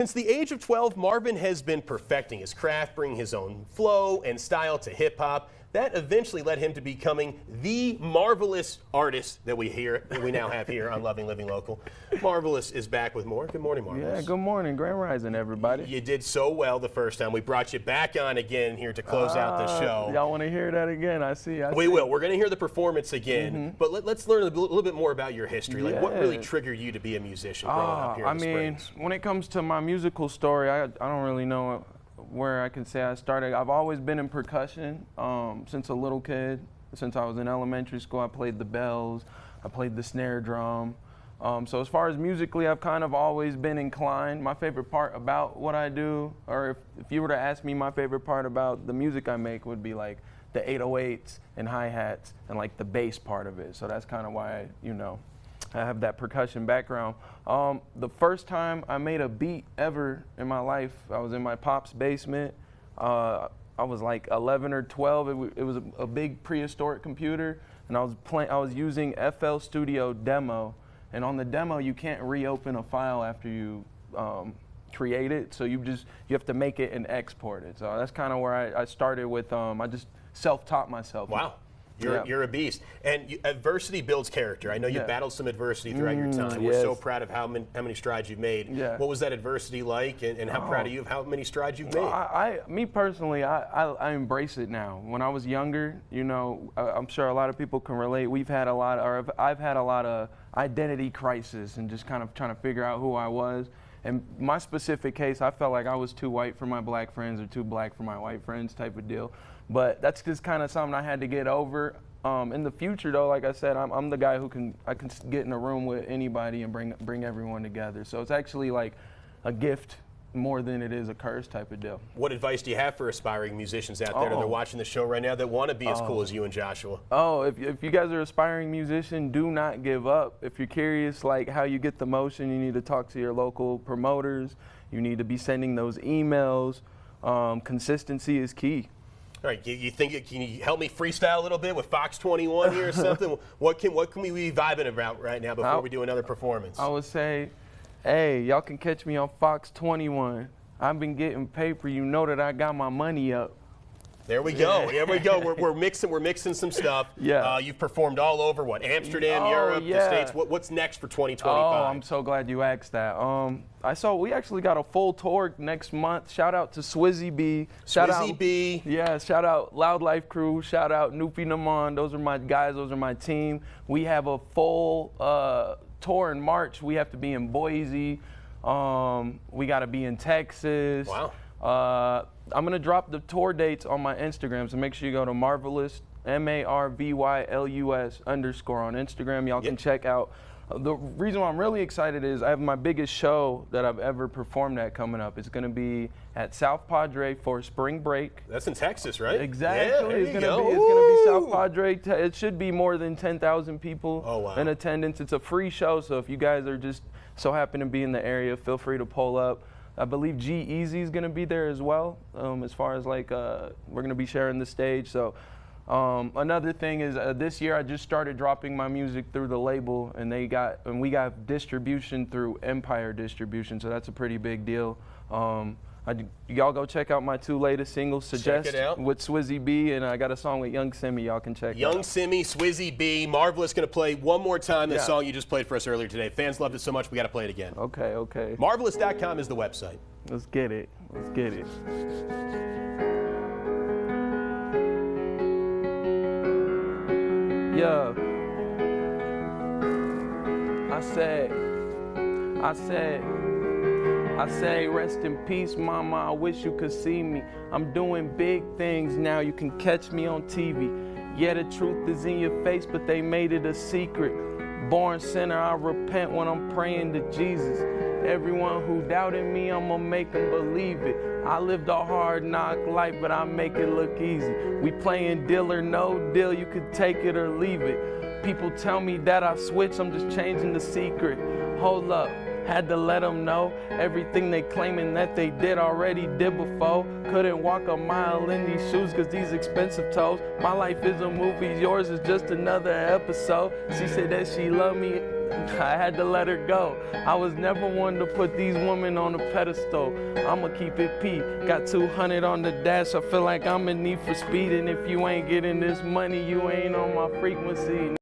Since the age of 12, Marvin has been perfecting his craft, bringing his own flow and style to hip-hop. That eventually led him to becoming the Marvylus artist that we now have here on Loving Living Local. Marvylus is back with more. Good morning, Marvylus. Yeah, good morning. Grand Rising, everybody. You did so well the first time. We brought you back on again here to close out the show. Y'all want to hear that again? I see. We will. We're going to hear the performance again, but let's learn a little bit more about your history. Like, what really triggered you to be a musician growing up here in the Springs? When it comes to my musical story, I don't really know where I can say I started. I've always been in percussion since a little kid. Since I was in elementary school, I played the bells, I played the snare drum. So as far as musically, I've kind of always been inclined. My favorite part about what I do, or if you were to ask me my favorite part about the music I make, would be like the 808s and hi-hats and like the bass part of it. So that's kind of why, I have that percussion background. The first time I made a beat ever in my life, I was in my pop's basement. I was like 11 or 12. It was a big prehistoric computer, and I was using FL Studio Demo. And on the demo, you can't reopen a file after you create it. So you have to make it and export it. So that's kind of where I started with. I just self-taught myself. Wow. You're a beast. And adversity builds character. I know you've battled some adversity throughout your time. We're so proud of how many strides you've made. Yeah. What was that adversity like, and how proud are you of how many strides you've made? Me personally, I embrace it now. When I was younger, I'm sure a lot of people can relate. I've had a lot of identity crisis and just kind of trying to figure out who I was. In my specific case, I felt like I was too white for my black friends or too black for my white friends type of deal. But that's just kind of something I had to get over. In the future, though, like I said, I'm the guy who can get in a room with anybody and bring everyone together. So it's actually like a gift more than it is a curse type of deal. What advice do you have for aspiring musicians out there that are watching the show right now that want to be as cool as you and Joshua? If you guys are aspiring musician, do not give up. If you're curious like how you get the motion, you need to talk to your local promoters. You need to be sending those emails. Consistency is key. All right, can you help me freestyle a little bit with Fox 21 here or something? What can we be vibing about right now before we do another performance? I would say, hey, y'all can catch me on Fox 21. I've been getting paper. You know that I got my money up. There we go. There we go. We're mixing some stuff. Yeah. You've performed all over Amsterdam, Europe, the States. What's next for 2025? Oh, I'm so glad you asked that. We actually got a full tour next month. Shout out to Swizzy B. Swizzy B. Yeah, shout out Loud Life Crew. Shout out Noopy Naman. Those are my guys. Those are my team. We have a full tour in March. We have to be in Boise. We got to be in Texas. Wow. I'm going to drop the tour dates on my Instagram, so make sure you go to Marvylus, MARVYLUS _ on Instagram. Y'all can check out. The reason why I'm really excited is I have my biggest show that I've ever performed at coming up. It's going to be at South Padre for spring break. That's in Texas, right? Exactly. It's going to be South Padre. It should be more than 10,000 people in attendance. It's a free show, so if you guys are just so happen to be in the area, feel free to pull up. I believe G-Eazy is going to be there as well, as far as like we're going to be sharing the stage. So another thing is this year I just started dropping my music through the label, and we got distribution through Empire Distribution, so that's a pretty big deal. Y'all go check out my 2 latest singles, Suggest with Swizzy B, and I got a song with Young Simi y'all can check out. Young Simi, Swizzy B, Marvylus going to play one more time the song you just played for us earlier today. Fans loved it so much we got to play it again. Okay. Marvylus.com is the website. Let's get it. Yeah. I say, rest in peace, mama, I wish you could see me. I'm doing big things now, you can catch me on TV. Yeah, the truth is in your face, but they made it a secret. Born sinner, I repent when I'm praying to Jesus. Everyone who doubted me, I'ma make them believe it. I lived a hard knock life, but I make it look easy. We playing deal or no deal, you could take it or leave it. People tell me that I switched, I'm just changing the secret. Hold up. Had to let them know everything they claiming that they did already did before. Couldn't walk a mile in these shoes cause these expensive toes. My life is a movie, yours is just another episode. She said that she loved me I had to let her go. I was never one to put these women on a pedestal. I'ma keep it P. Got 200 on the dash. I feel like I'm in need for speed. And if you ain't getting this money, you ain't on my frequency.